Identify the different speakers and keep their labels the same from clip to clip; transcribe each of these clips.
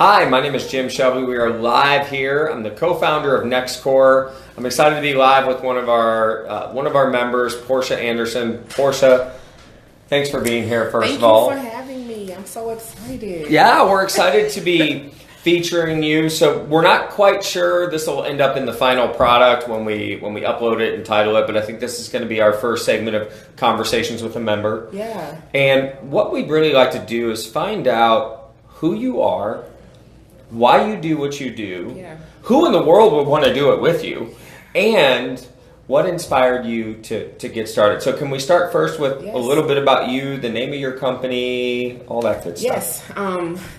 Speaker 1: Hi, my name is Jim Shelvy. We are live here. I'm the co-founder of Nexcore. I'm excited to be live with one of our members, Porscha Anderson. Porscha, thanks for being here. First of all,
Speaker 2: thank you for having me. I'm so excited.
Speaker 1: Yeah, we're excited to be featuring you. So we're not quite sure this will end up in the final product when we upload it and title it, but I think this is going to be our first segment of conversations with a member.
Speaker 2: Yeah.
Speaker 1: And what we'd really like to do is find out who you are, why you do what you do, who in the world would want to do it with you, and what inspired you to get started. So can we start first with a little bit about you, the name of your company, all that good stuff?
Speaker 2: Yes.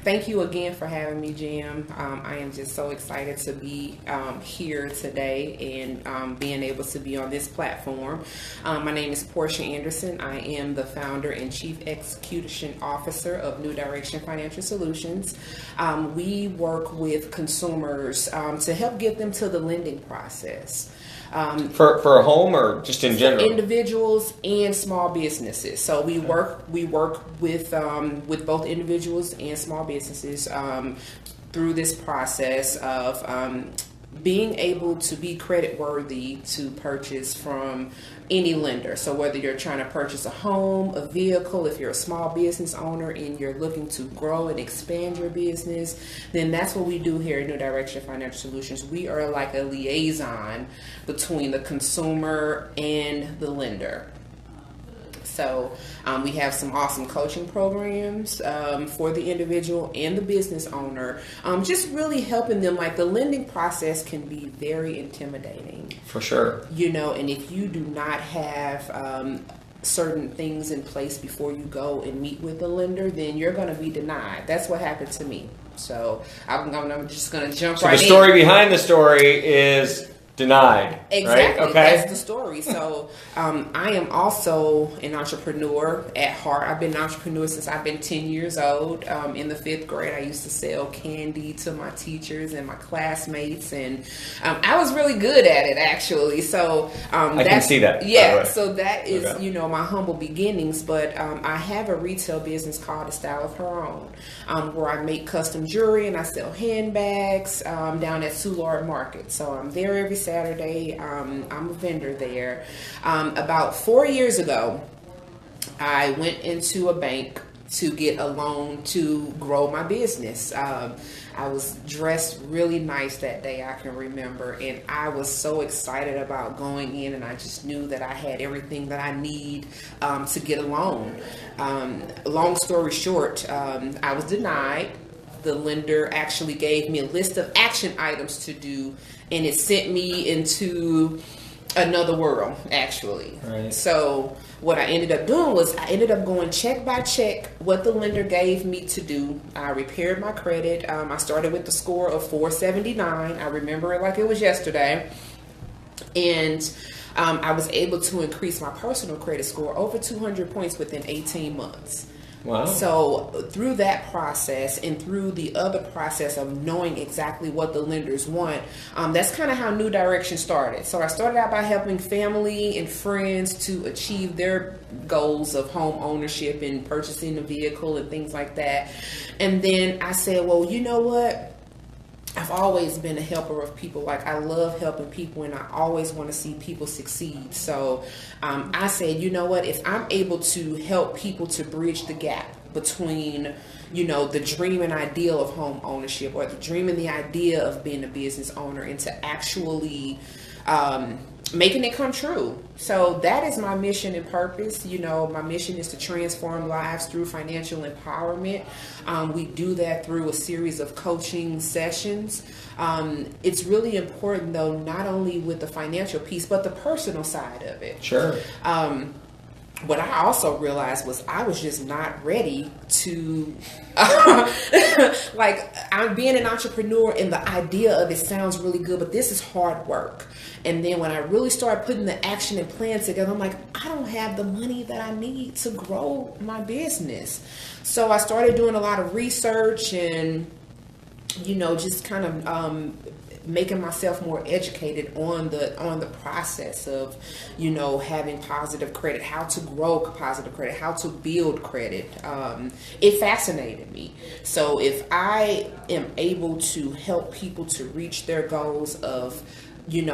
Speaker 2: Thank you again for having me, Jim. I am just so excited to be here today and being able to be on this platform. My name is Porscha Anderson. I am the founder and chief execution officer of New Direction Financial Solutions. We work with consumers to help get them to the lending process.
Speaker 1: For a home or just in general?
Speaker 2: Individuals and small businesses. So we work with both individuals and small businesses through this process of being able to be credit worthy to purchase from any lender. So whether you're trying to purchase a home, a vehicle, if you're a small business owner and you're looking to grow and expand your business, then that's what we do here at New Direction Financial Solutions. We are like a liaison between the consumer and the lender. So we have some awesome coaching programs for the individual and the business owner, just really helping them. Like, the lending process can be very intimidating.
Speaker 1: For sure.
Speaker 2: And if you do not have certain things in place before you go and meet with the lender, then you're going to be denied. That's what happened to me. So I'm just going to jump right in.
Speaker 1: So the story behind the story is denied.
Speaker 2: Exactly.
Speaker 1: Right? Okay.
Speaker 2: That's the story. So I am also an entrepreneur at heart. I've been an entrepreneur since I've been 10 years old. In the 5th grade, I used to sell candy to my teachers and my classmates, and I was really good at it, actually. So
Speaker 1: I can see that.
Speaker 2: Yeah. So that is, my humble beginnings. But I have a retail business called A Style of Her Own, where I make custom jewelry and I sell handbags down at Soulard Market. So I'm there every Saturday. I'm a vendor there. About 4 years ago, I went into a bank to get a loan to grow my business. I was dressed really nice that day, I can remember, and I was so excited about going in, and I just knew that I had everything that I need to get a loan. Long story short, I was denied. The lender actually gave me a list of action items to do, and it sent me into another world, actually.
Speaker 1: Right. So
Speaker 2: what I ended up doing was I ended up going check by check what the lender gave me to do. I repaired my credit. I started with the score of 479. I remember it like it was yesterday. And I was able to increase my personal credit score over 200 points within 18 months.
Speaker 1: Wow.
Speaker 2: So through that process and through the other process of knowing exactly what the lenders want, that's kind of how New Direction started. So I started out by helping family and friends to achieve their goals of home ownership and purchasing a vehicle and things like that. And then I said, well, you know what? I've always been a helper of people. Like, I love helping people, and I always want to see people succeed. So I said, you know what, if I'm able to help people to bridge the gap between, the dream and ideal of home ownership, or the dream and the idea of being a business owner, into actually making it come true. So that is my mission and purpose. My mission is to transform lives through financial empowerment. We do that through a series of coaching sessions. It's really important, though, not only with the financial piece, but the personal side of it.
Speaker 1: Sure.
Speaker 2: What I also realized was I was just not ready to, I'm being an entrepreneur, and the idea of it sounds really good, but this is hard work. And then when I really started putting the action and plan together, I'm like, I don't have the money that I need to grow my business. So I started doing a lot of research and, just kind of making myself more educated on the process of, having positive credit, how to grow positive credit, how to build credit. It fascinated me. So if I am able to help people to reach their goals of,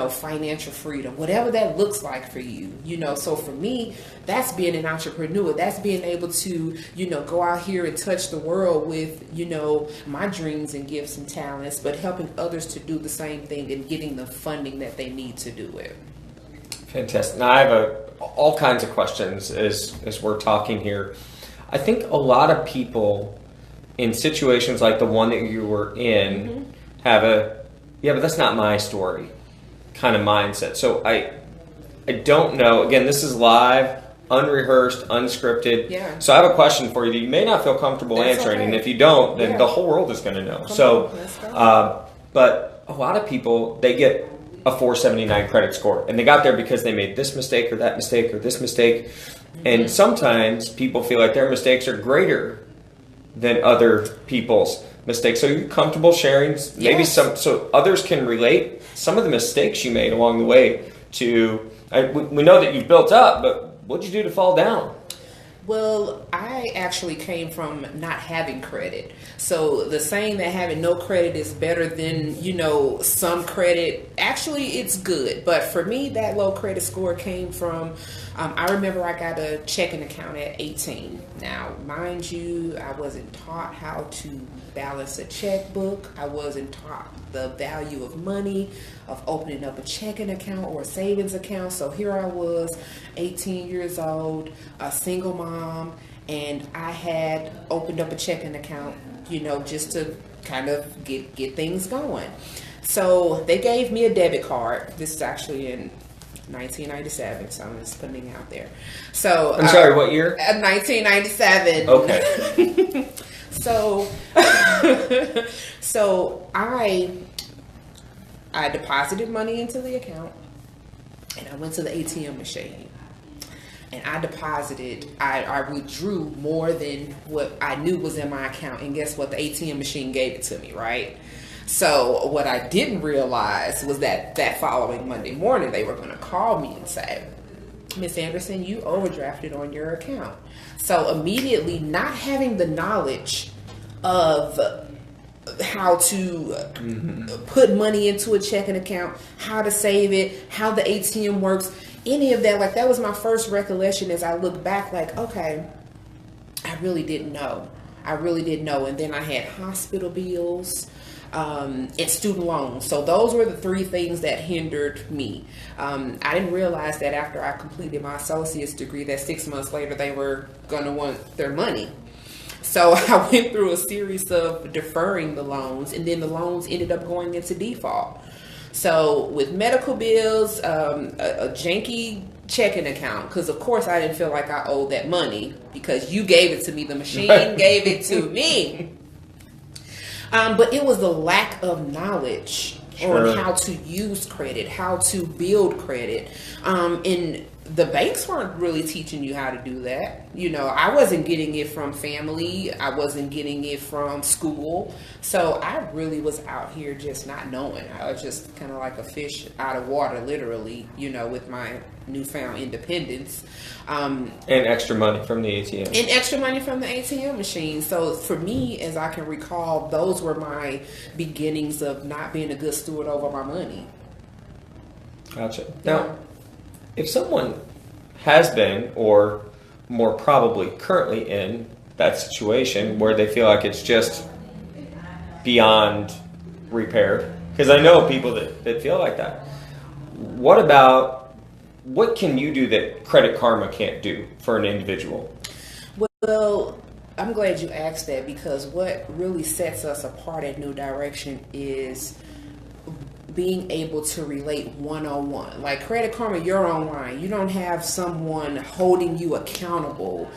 Speaker 2: financial freedom, whatever that looks like for you, so for me, that's being an entrepreneur. That's being able to, go out here and touch the world with, my dreams and gifts and talents, but helping others to do the same thing and getting the funding that they need to do it.
Speaker 1: Fantastic. Now I have all kinds of questions as we're talking here. I think a lot of people in situations like the one that you were in have but that's not my story kind of mindset. So I don't know. Again, this is live, unrehearsed, unscripted.
Speaker 2: Yeah.
Speaker 1: So I have a question for you that you may not feel comfortable answering, and if you don't, then the whole world is going to know. But a lot of people, they get a 479 credit score, and they got there because they made this mistake or that mistake or this mistake. And sometimes people feel like their mistakes are greater than other people's mistakes. So are you comfortable sharing maybe some, so others can relate some of the mistakes you made along the way to, we know that you built up, but what'd you do to fall down?
Speaker 2: Well, I actually came from not having credit. So the saying that having no credit is better than, some credit, actually it's good. But for me, that low credit score came from, I remember I got a checking account at 18. Now, mind you, I wasn't taught how to balance a checkbook. I wasn't taught the value of money, of opening up a checking account or a savings account. So here I was, 18 years old, a single mom, and I had opened up a checking account, just to kind of get things going. So they gave me a debit card. This is actually in 1997, so I'm just putting it out there. So
Speaker 1: I'm sorry, what year?
Speaker 2: 1997.
Speaker 1: Okay.
Speaker 2: So I deposited money into the account, and I went to the ATM machine, and I withdrew more than what I knew was in my account, and guess what? The ATM machine gave it to me, right? So what I didn't realize was that following Monday morning, they were going to call me and say, Miss Anderson, you overdrafted on your account. So immediately, not having the knowledge of how to put money into a checking account, how to save it, how the ATM works, any of that, that was my first recollection as I look back, okay, I really didn't know. And then I had hospital bills, and student loans. So those were the three things that hindered me. I didn't realize that after I completed my associate's degree that 6 months later they were going to want their money. So I went through a series of deferring the loans, and then the loans ended up going into default. So with medical bills, a janky checking account, because of course I didn't feel like I owed that money because you gave it to me. The machine gave it to me. But it was the lack of knowledge on how to use credit, how to build credit. And the banks weren't really teaching you how to do that. I wasn't getting it from family. I wasn't getting it from school. So I really was out here just not knowing. I was just kind of like a fish out of water, literally, with my newfound independence.
Speaker 1: And extra money from the ATM.
Speaker 2: And extra money from the ATM machine. So for me, as I can recall, those were my beginnings of not being a good steward over my money.
Speaker 1: Gotcha. Now, if someone has been, or more probably currently in that situation where they feel like it's just beyond repair, because I know people that feel like that, what can you do that Credit Karma can't do for an individual?
Speaker 2: Well, I'm glad you asked that, because what really sets us apart at New Direction is being able to relate one-on-one. Like Credit Karma, you're online. You don't have someone holding you accountable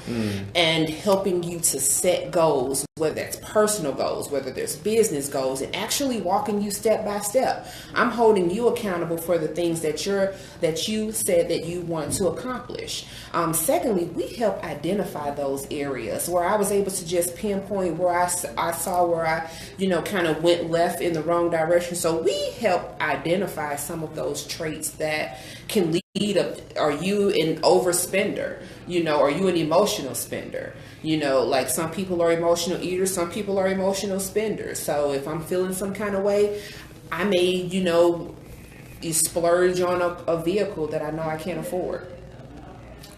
Speaker 2: and helping you to set goals, whether that's personal goals, whether there's business goals, and actually walking you step by step. I'm holding you accountable for the things that you said that you want to accomplish. Secondly, we help identify those areas where I was able to just pinpoint where I saw where I, kind of went left in the wrong direction. So we help identify some of those traits that can lead up. Are you an overspender? Are you an emotional spender? Like some people are emotional eaters, some people are emotional spenders. So if I'm feeling some kind of way, I may, you splurge on a vehicle that I know I can't afford.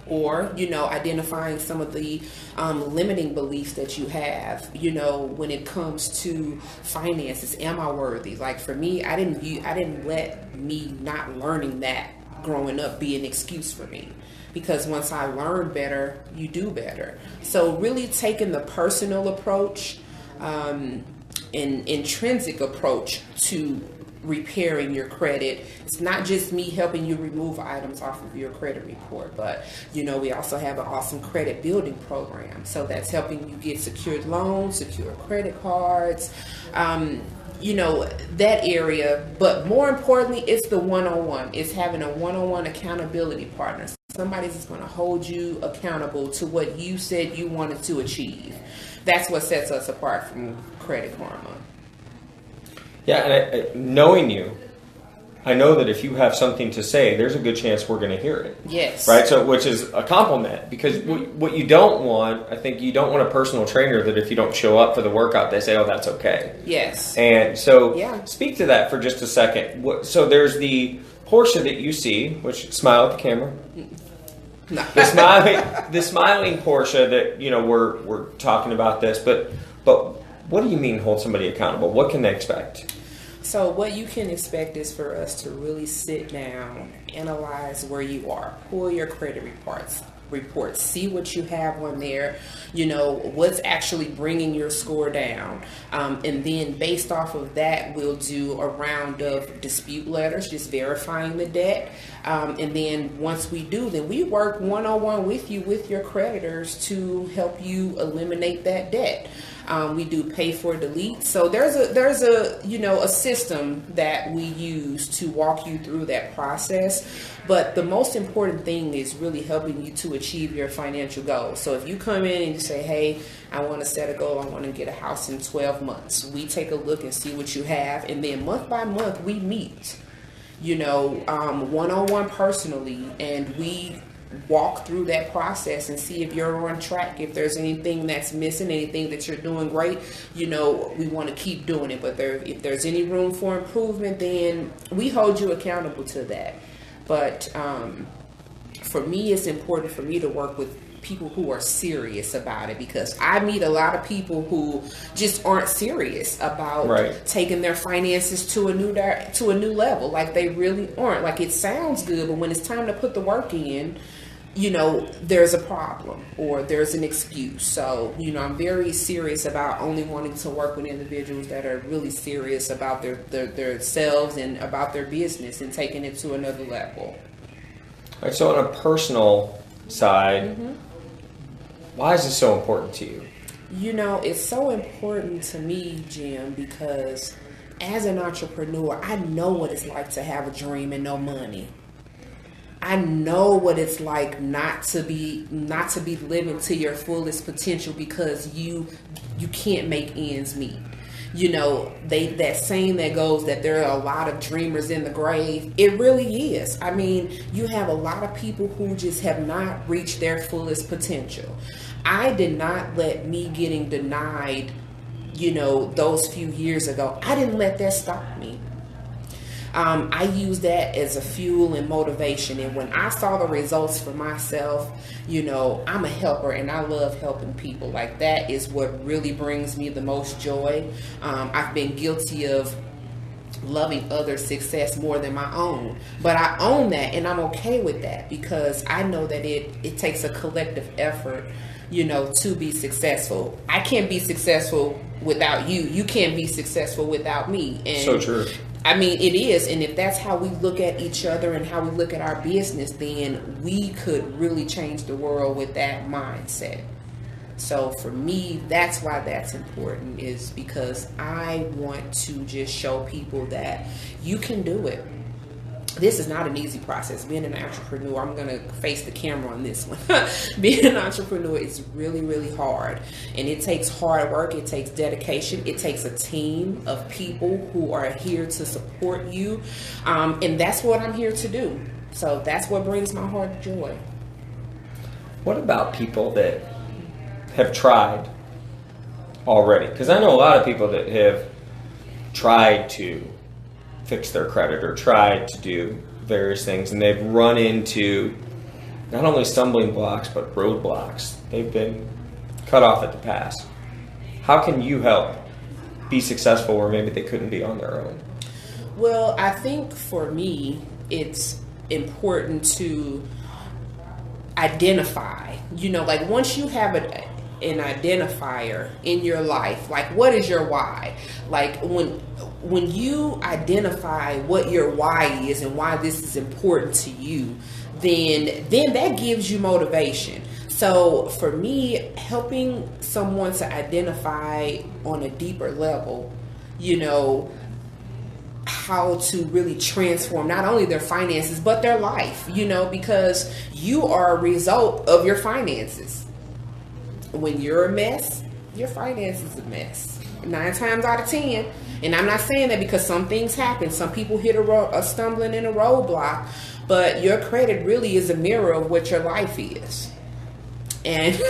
Speaker 2: Or, identifying some of the limiting beliefs that you have, when it comes to finances. Am I worthy? Like for me, I didn't let me not learning that growing up be an excuse for me. Because once I learn better, you do better. So really taking the personal approach, an intrinsic approach to repairing your credit. It's not just me helping you remove items off of your credit report, but we also have an awesome credit building program. So that's helping you get secured loans, secure credit cards, that area. But more importantly, it's the one-on-one. It's having a one-on-one accountability partner. Somebody that's going to hold you accountable to what you said you wanted to achieve. That's what sets us apart from Credit Karma.
Speaker 1: Yeah, and knowing you, I know that if you have something to say, there's a good chance we're going to hear it.
Speaker 2: Yes.
Speaker 1: Right? So, which is a compliment, because what you don't want, I think you don't want a personal trainer that if you don't show up for the workout, they say, oh, that's okay.
Speaker 2: Yes.
Speaker 1: And so speak to that for just a second. So there's the Porscha that you see, which smile at the camera. No. the smiling Porscha that, we're talking about this, but what do you mean hold somebody accountable? What can they expect?
Speaker 2: So what you can expect is for us to really sit down, analyze where you are, pull your credit reports, see what you have on there, what's actually bringing your score down. And then based off of that, we'll do a round of dispute letters, just verifying the debt. And then once we do, then we work one-on-one with you, with your creditors, to help you eliminate that debt. We do pay for delete. So there's a system that we use to walk you through that process. But the most important thing is really helping you to achieve your financial goals. So if you come in and you say, hey, I want to set a goal, I want to get a house in 12 months. We take a look and see what you have. And then month by month, we meet, one-on-one personally. And we walk through that process and see if you're on track. If there's anything that's missing, anything that you're doing great, we want to keep doing it. But if there's any room for improvement, then we hold you accountable to that. But for me, it's important for me to work with people who are serious about it, because I meet a lot of people who just aren't serious about taking their finances to a new level. Like they really aren't. Like it sounds good, but when it's time to put the work in, there's a problem or there's an excuse. So, I'm very serious about only wanting to work with individuals that are really serious about their selves and about their business and taking it to another level.
Speaker 1: All right, so on a personal side, why is this so important to you?
Speaker 2: It's so important to me, Jim, because as an entrepreneur, I know what it's like to have a dream and no money. I know what it's like not to be living to your fullest potential because you can't make ends meet. That saying that goes that there are a lot of dreamers in the grave. It really is. I mean, you have a lot of people who just have not reached their fullest potential. I did not let me getting denied, those few years ago. I didn't let that stop me. I use that as a fuel and motivation. And when I saw the results for myself, I'm a helper and I love helping people. Like that is what really brings me the most joy. I've been guilty of loving others' success more than my own. But I own that and I'm okay with that because I know that it takes a collective effort, to be successful. I can't be successful without you. You can't be successful without me. And
Speaker 1: so true.
Speaker 2: I mean, it is. And if that's how we look at each other and how we look at our business, then we could really change the world with that mindset. So for me, that's why that's important, is because I want to just show people that you can do it. This is not an easy process. Being an entrepreneur, I'm going to face the camera on this one. Being an entrepreneur is really, really hard. And it takes hard work. It takes dedication. It takes a team of people who are here to support you. And that's what I'm here to do. So that's what brings my heart joy.
Speaker 1: What about people that have tried already? Because I know a lot of people that have tried to fix their credit or tried to do various things, and they've run into not only stumbling blocks but roadblocks. They've been cut off at the pass. How can you help be successful where maybe they couldn't be on their own?
Speaker 2: Well, I think for me, it's important to identify, like once you have an identifier in your life, like what is your why? Like when you identify what your why is and why this is important to you, then that gives you motivation. So for me, helping someone to identify on a deeper level, how to really transform not only their finances but their life, because you are a result of your finances. When you're a mess, your finances are a mess 9 times out of 10. And I'm not saying that because some things happen. Some people hit a stumbling in a roadblock, but your credit really is a mirror of what your life is. And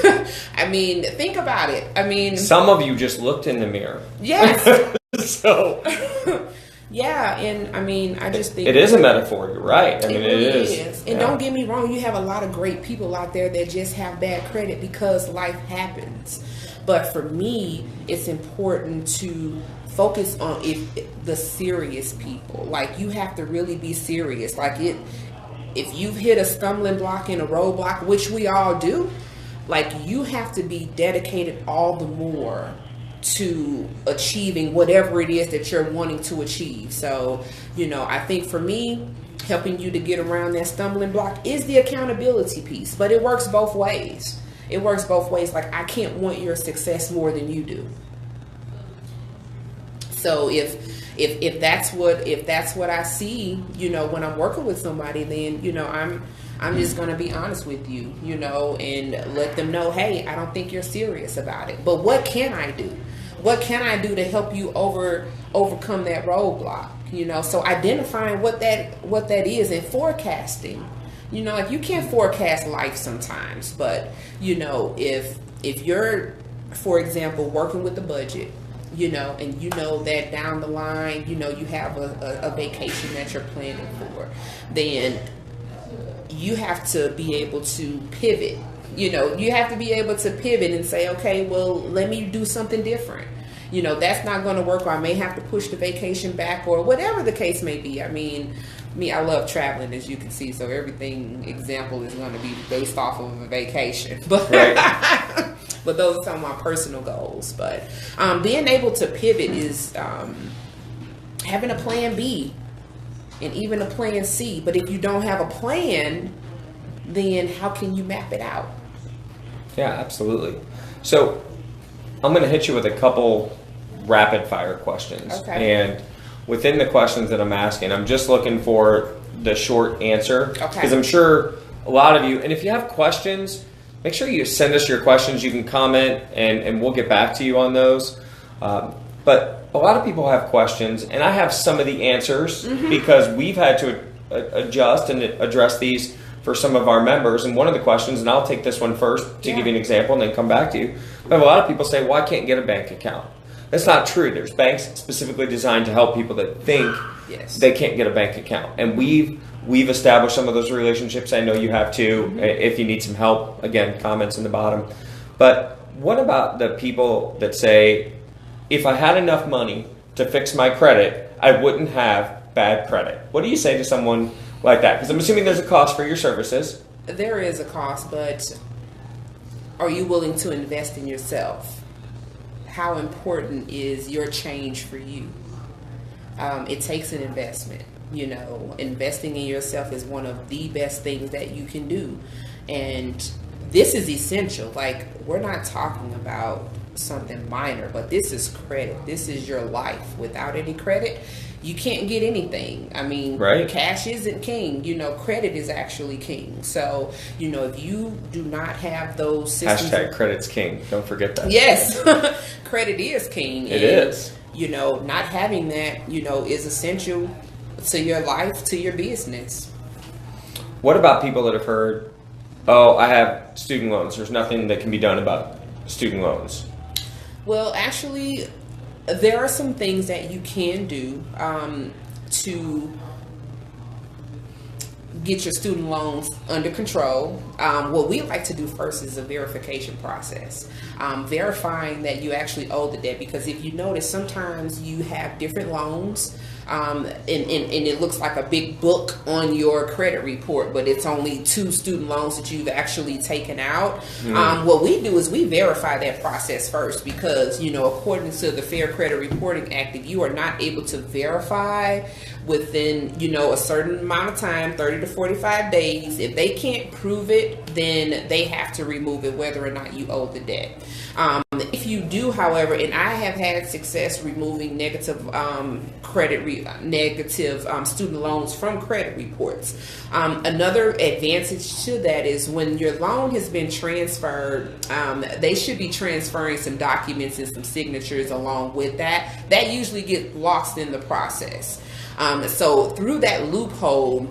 Speaker 2: I mean, think about it. I mean,
Speaker 1: some of you just looked in the mirror.
Speaker 2: Yes.
Speaker 1: So
Speaker 2: yeah, and I mean, I just think
Speaker 1: it is a metaphor. You're right. I mean,
Speaker 2: really
Speaker 1: it is.
Speaker 2: And don't get me wrong, you have a lot of great people out there that just have bad credit because life happens. But for me, it's important to focus on the serious people. Like, you have to really be serious. Like, if you've hit a stumbling block and a roadblock, which we all do, like, you have to be dedicated all the more to achieving whatever it is that you're wanting to achieve. So, I think for me, helping you to get around that stumbling block is the accountability piece, but it works both ways. It works both ways. Like, I can't want your success more than you do. So if that's what I see, when I'm working with somebody, then, I'm just going to be honest with you, and let them know, hey, I don't think you're serious about it. But what can I do? What can I do to help you overcome that roadblock? So identifying what that is and forecasting. Like, you can't forecast life sometimes, but if you're, for example, working with a budget, and that down the line, you have a vacation that you're planning for, then you have to be able to pivot. You have to be able to pivot and say, okay, well, let me do something different. That's not going to work, or I may have to push the vacation back, or whatever the case may be. I mean, I love traveling, as you can see, so everything example is going to be based off of a vacation. But
Speaker 1: right.
Speaker 2: But those are some of my personal goals. But being able to pivot is having a plan B and even a plan C. But if you don't have a plan, then how can you map it out?
Speaker 1: Yeah, absolutely. So I'm going to hit you with a couple rapid fire questions.
Speaker 2: Okay.
Speaker 1: And within the questions that I'm asking, I'm just looking for the short answer.
Speaker 2: Okay.
Speaker 1: Because I'm sure a lot of you, and if you have questions, make sure you send us your questions. You can comment and we'll get back to you on those. But a lot of people have questions, and I have some of the answers because we've had to adjust and address these for some of our members. And one of the questions, and I'll take this one first to give you an example and then come back to you. But a lot of people say, well, I can't get a bank account. That's not true. There's banks specifically designed to help people that think they can't get a bank account. And we've established some of those relationships. I know you have too. If you need some help, again, comments in the bottom. But what about the people that say, if I had enough money to fix my credit, I wouldn't have bad credit? What do you say to someone like that? Because I'm assuming there's a cost for your services.
Speaker 2: There is a cost, but are you willing to invest in yourself? How important is your change for you? It takes an investment. Investing in yourself is one of the best things that you can do. And this is essential. Like, we're not talking about something minor, but this is credit. This is your life. Without any credit, you can't get anything. I mean,
Speaker 1: right.
Speaker 2: Cash isn't king. You know, credit is actually king. So, you know, if you do not have those systems...
Speaker 1: Hashtag credit's king. Don't forget that.
Speaker 2: Yes. Credit is king.
Speaker 1: It is.
Speaker 2: You know, not having that, you know, is essential to your life, to your business.
Speaker 1: What about people that have heard, oh, I have student loans. There's nothing that can be done about student loans.
Speaker 2: Well, actually, there are some things that you can do to get your student loans under control. What we like to do first is a verification process, verifying that you actually owe the debt, because if you notice, sometimes you have different loans, and it looks like a big book on your credit report, but it's only 2 student loans that you've actually taken out. What we do is we verify that process first, because, you know, according to the Fair Credit Reporting Act, if you are not able to verify within, you know, a certain amount of time, 30 to 45 days, if they can't prove it, then they have to remove it, whether or not you owe the debt. If you do, however, and I have had success removing negative student loans from credit reports. Another advantage to that is when your loan has been transferred, they should be transferring some documents and some signatures along with that. That usually gets lost in the process. So through that loophole,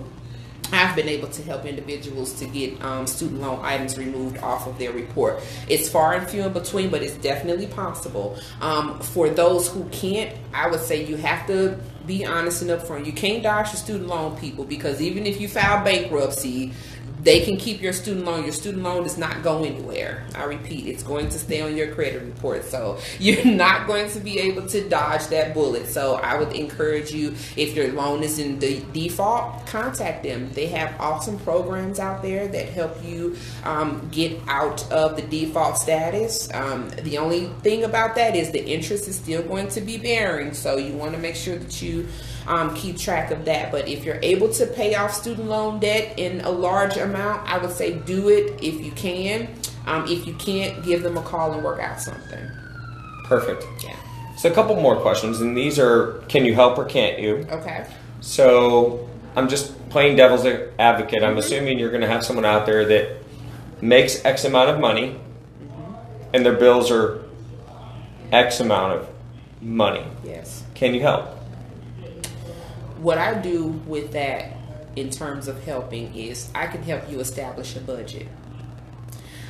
Speaker 2: I've been able to help individuals to get student loan items removed off of their report. It's far and few in between, but it's definitely possible. For those who can't, I would say you have to be honest and upfront. You can't dodge your student loan people, because even if you file bankruptcy, they can keep your student loan. Your student loan does not go anywhere. I repeat, it's going to stay on your credit report. So you're not going to be able to dodge that bullet. So I would encourage you, if your loan is in the default, contact them. They have awesome programs out there that help you get out of the default status. The only thing about that is the interest is still going to be bearing. So you want to make sure that you keep track of that. But if you're able to pay off student loan debt in a large amount, I would say do it if you can. If you can't, give them a call and work out something.
Speaker 1: Perfect.
Speaker 2: Yeah.
Speaker 1: So a couple more questions, and these are, can you help or can't you?
Speaker 2: Okay.
Speaker 1: So I'm just playing devil's advocate. I'm assuming you're going to have someone out there that makes X amount of money, and their bills are X amount of money.
Speaker 2: Yes.
Speaker 1: Can you help?
Speaker 2: What I do with that in terms of helping is I can help you establish a budget.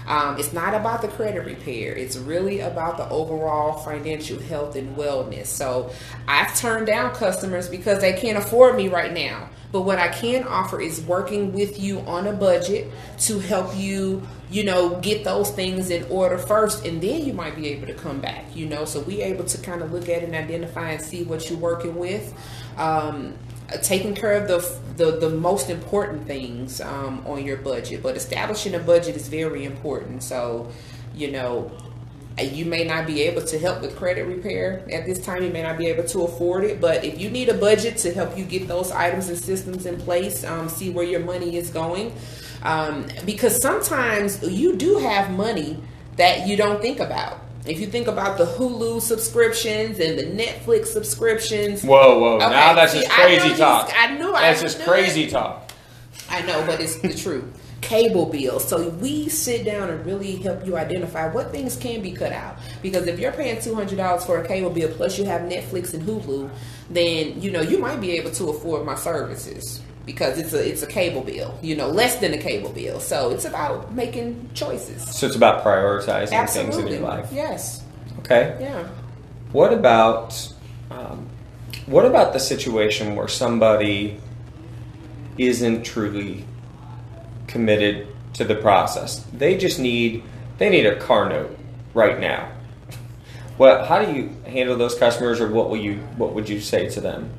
Speaker 2: It's not about the credit repair. It's really about the overall financial health and wellness. So I've turned down customers because they can't afford me right now. But what I can offer is working with you on a budget to help you, you know, get those things in order first, and then you might be able to come back, you know. So we're able to kind of look at it and identify and see what you're working with. Taking care of the most important things on your budget, but establishing a budget is very important. So, you know, you may not be able to help with credit repair at this time. You may not be able to afford it, but if you need a budget to help you get those items and systems in place, see where your money is going, because sometimes you do have money that you don't think about. If you think about the Hulu subscriptions and the Netflix subscriptions.
Speaker 1: Whoa.
Speaker 2: Okay,
Speaker 1: now that's just crazy talk.
Speaker 2: That's
Speaker 1: just crazy talk.
Speaker 2: I know, but it's the truth. Cable bills. So we sit down and really help you identify what things can be cut out. Because if you're paying $200 for a cable bill, plus you have Netflix and Hulu, then, you know, you might be able to afford my services. Because it's a cable bill, you know, less than a cable bill. So it's about making choices.
Speaker 1: So it's about prioritizing
Speaker 2: Absolutely.
Speaker 1: things in your life.
Speaker 2: Yes.
Speaker 1: Okay.
Speaker 2: Yeah.
Speaker 1: What about the situation where somebody isn't truly committed to the process? They need a car note right now. How do you handle those customers, or what would you say to them?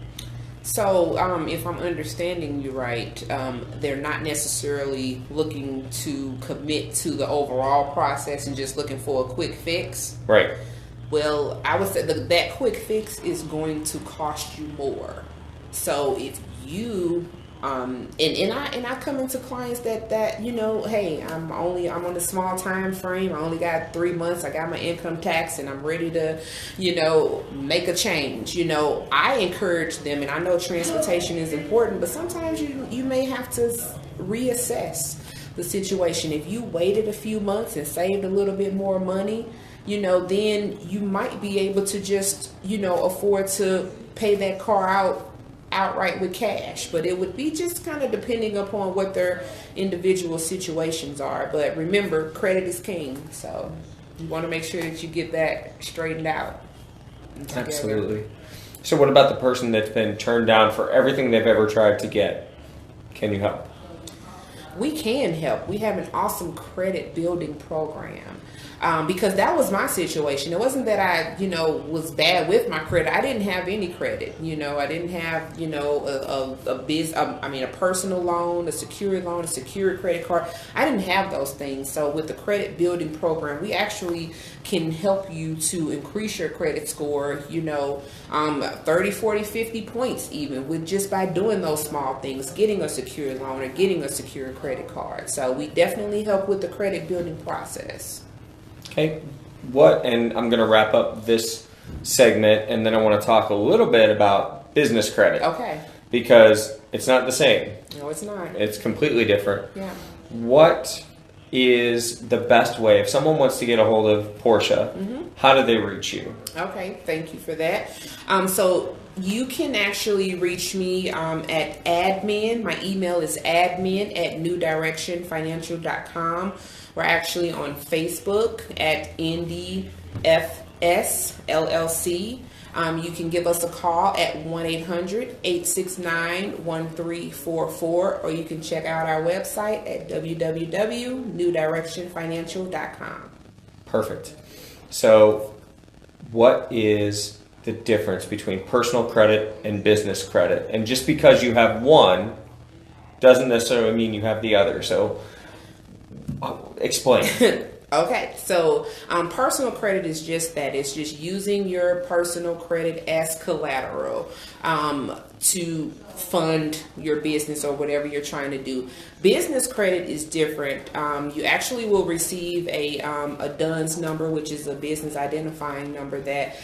Speaker 2: So if I'm understanding you right, they're not necessarily looking to commit to the overall process and just looking for a quick fix.
Speaker 1: Right.
Speaker 2: Well, I would say that quick fix is going to cost you more. So if you And I come into clients that you know, hey, I'm on a small time frame. I only got 3 months. I got my income tax, and I'm ready to, you know, make a change. You know, I encourage them, and I know transportation is important, but sometimes you may have to reassess the situation. If you waited a few months and saved a little bit more money, you know, then you might be able to just, you know, afford to pay that car outright with cash. But it would be just kind of depending upon what their individual situations are. But remember, credit is king, so you want to make sure that you get that straightened out.
Speaker 1: Absolutely. So what about the person that's been turned down for everything they've ever tried to get? Can you help?
Speaker 2: We can help. We have an awesome credit building program. Because that was my situation. It wasn't that I, you know, was bad with my credit. I didn't have any credit. You know, I didn't have, you know, a personal loan, a secured loan, a secured credit card. I didn't have those things. So with the credit building program, we actually can help you to increase your credit score, you know, 30, 40, 50 points even, with just by doing those small things, getting a secured loan or getting a secured credit card. So we definitely help with the credit building process.
Speaker 1: Okay, and I'm going to wrap up this segment, and then I want to talk a little bit about business credit.
Speaker 2: Okay.
Speaker 1: Because it's not the same.
Speaker 2: No, it's not.
Speaker 1: It's completely different.
Speaker 2: Yeah.
Speaker 1: What is the best way, if someone wants to get a hold of Portia, how do they reach you?
Speaker 2: Okay, thank you for that. So you can actually reach me at admin. My email is admin@newdirectionfinancial.com. We're actually on Facebook at NDFS LLC. You can give us a call at 1-800-869-1344, or you can check out our website at www.newdirectionfinancial.com.
Speaker 1: Perfect. So what is the difference between personal credit and business credit? And just because you have one doesn't necessarily mean you have the other. So explain.
Speaker 2: Okay, so personal credit is just that. It's just using your personal credit as collateral to fund your business or whatever you're trying to do. Business credit is different. You actually will receive a DUNS number, which is a business identifying number that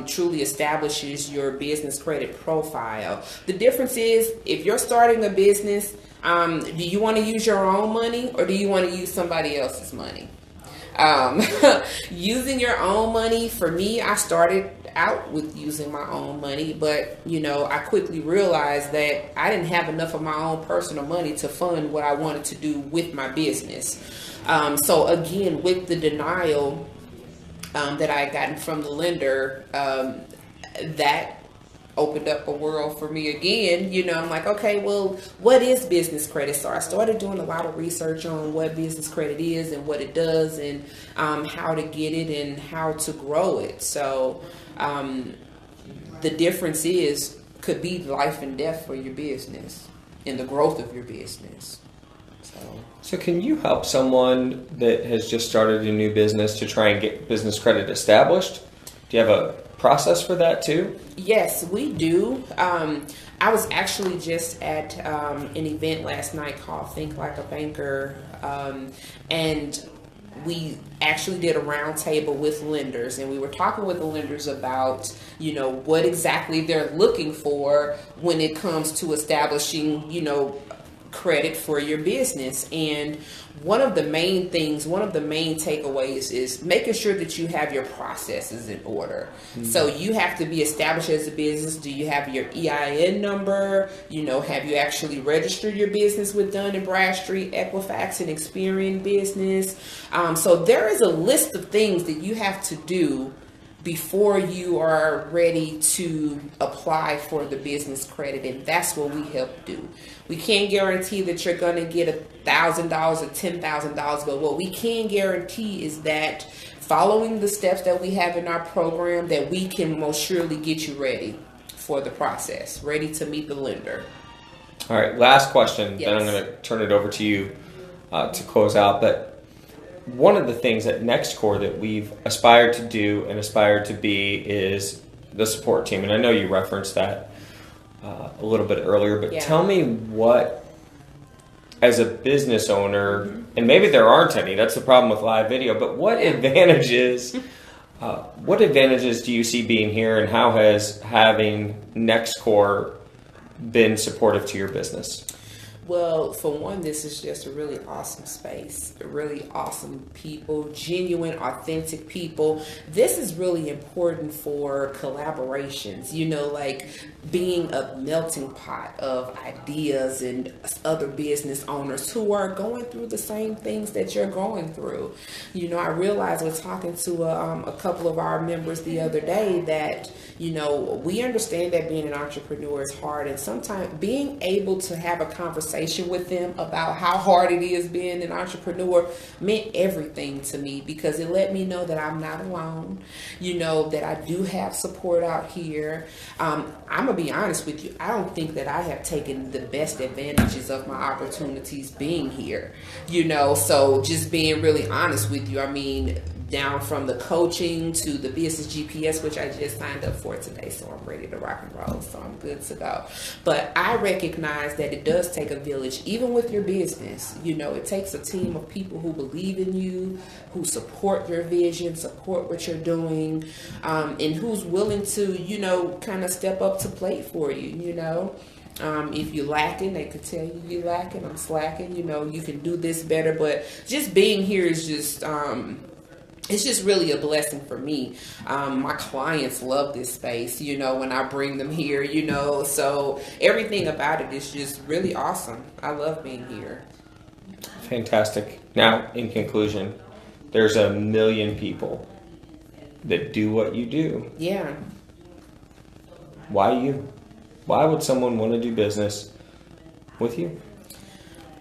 Speaker 2: truly establishes your business credit profile. The difference is, if you're starting a business, do you want to use your own money or do you want to use somebody else's money? Using your own money, for me, I started out with using my own money, but you know, I quickly realized that I didn't have enough of my own personal money to fund what I wanted to do with my business. So again, with the denial that I had gotten from the lender, that opened up a world for me again. You know, I'm like, okay, well, what is business credit? So I started doing a lot of research on what business credit is and what it does, and how to get it and how to grow it. So the difference could be life and death for your business and the growth of your business.
Speaker 1: So can you help someone that has just started a new business to try and get business credit established? Do you have a process for that too?
Speaker 2: Yes, we do. I was actually just at an event last night called Think Like a Banker, and we actually did a round table with lenders, and we were talking with the lenders about, you know, what exactly they're looking for when it comes to establishing, you know, credit for your business. And one of the main takeaways is making sure that you have your processes in order. So you have to be established as a business. Do you have your EIN number? You know, have you actually registered your business with Dun & Bradstreet, Equifax, and Experian Business? So there is a list of things that you have to do before you are ready to apply for the business credit, and that's what we help do. We can't guarantee that you're going to get $1,000 or $10,000, but what we can guarantee is that following the steps that we have in our program, that we can most surely get you ready for the process, ready to meet the lender.
Speaker 1: All right, last question,
Speaker 2: Yes.
Speaker 1: then I'm going to turn it over to you to close out. But one of the things at Nexcore that we've aspired to do and aspired to be is the support team. And I know you referenced that. a little bit earlier, but
Speaker 2: Yeah.
Speaker 1: tell me what, as a business owner, and maybe there aren't any, that's the problem with live video, but what advantages do you see being here, and how has having Nexcore been supportive to your business?
Speaker 2: Well, for one, this is just a really awesome space, really awesome people, genuine, authentic people. This is really important for collaborations, like being a melting pot of ideas and other business owners who are going through the same things that you're going through. I realized we're talking to a couple of our members the other day that, we understand that being an entrepreneur is hard, and sometimes being able to have a conversation with them about how hard it is being an entrepreneur meant everything to me, because it let me know that I'm not alone, that I do have support out here. I'm gonna be honest with you, I don't think that I have taken the best advantages of my opportunities being here, so just being really honest with you, down from the coaching to the business GPS, which I just signed up for today, so I'm ready to rock and roll, so I'm good to go. But I recognize that it does take a village, even with your business. It takes a team of people who believe in you, who support your vision, support what you're doing, and who's willing to, kind of step up to plate for you, if you're lacking, they could tell you're lacking, I'm slacking, you can do this better. But just being here is just, it's just really a blessing for me. My clients love this space, when I bring them here, so everything about it is just really awesome. I love being here.
Speaker 1: Fantastic. Now, in conclusion, there's 1 million people that do what you do.
Speaker 2: Yeah.
Speaker 1: Why you? Why would someone want to do business with you?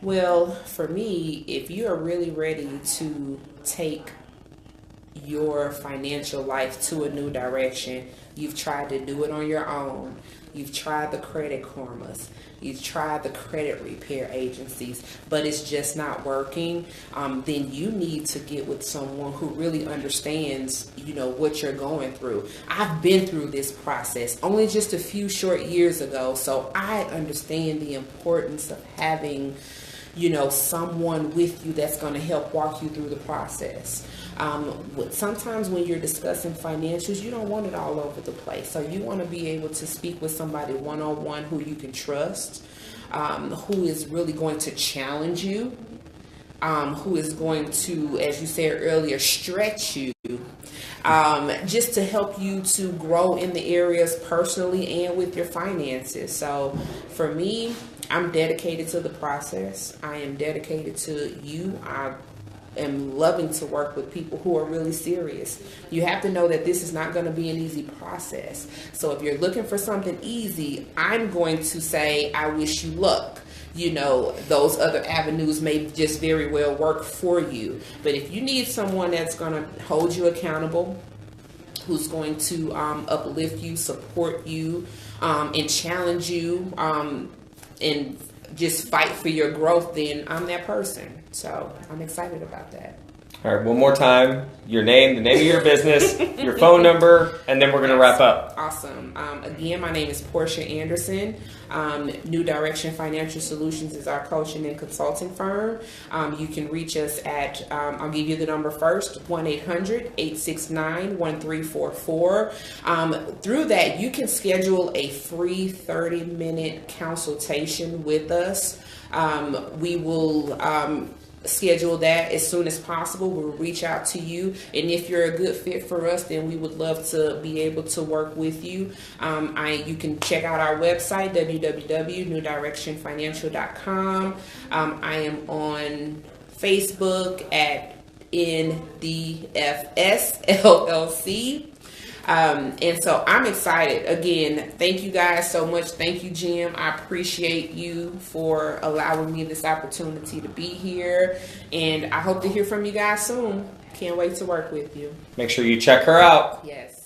Speaker 2: Well, for me, if you are really ready to take your financial life to a new direction, you've tried to do it on your own, you've tried the credit karmas, you've tried the credit repair agencies, but it's just not working, then you need to get with someone who really understands, what you're going through. I've been through this process only just a few short years ago, so I understand the importance of having, someone with you that's going to help walk you through the process. Sometimes when you're discussing financials, you don't want it all over the place. So you want to be able to speak with somebody one-on-one who you can trust, who is really going to challenge you, who is going to, as you said earlier, stretch you, just to help you to grow in the areas personally and with your finances. So for me, I'm dedicated to the process. I am dedicated to you. I am loving to work with people who are really serious. You have to know that this is not going to be an easy process. So if you're looking for something easy, I'm going to say, I wish you luck. Those other avenues may just very well work for you. But if you need someone that's going to hold you accountable, who's going to uplift you, support you, and challenge you, and just fight for your growth, then I'm that person. So I'm excited about that.
Speaker 1: All right, one more time, your name, the name of your business, your phone number, and then we're going to wrap up.
Speaker 2: Awesome. Again, my name is Porscha Anderson. New Direction Financial Solutions is our coaching and consulting firm. You can reach us at, I'll give you the number first, 1-800-869-1344. Through that, you can schedule a free 30-minute consultation with us. We will schedule that as soon as possible. We'll reach out to you, and if you're a good fit for us, then we would love to be able to work with you. You can check out our website, www.newdirectionfinancial.com. I am on Facebook at NDFS LLC. And so I'm excited. Again, thank you guys so much. Thank you, Jim. I appreciate you for allowing me this opportunity to be here. And I hope to hear from you guys soon. Can't wait to work with you.
Speaker 1: Make sure you check her out.
Speaker 2: Yes.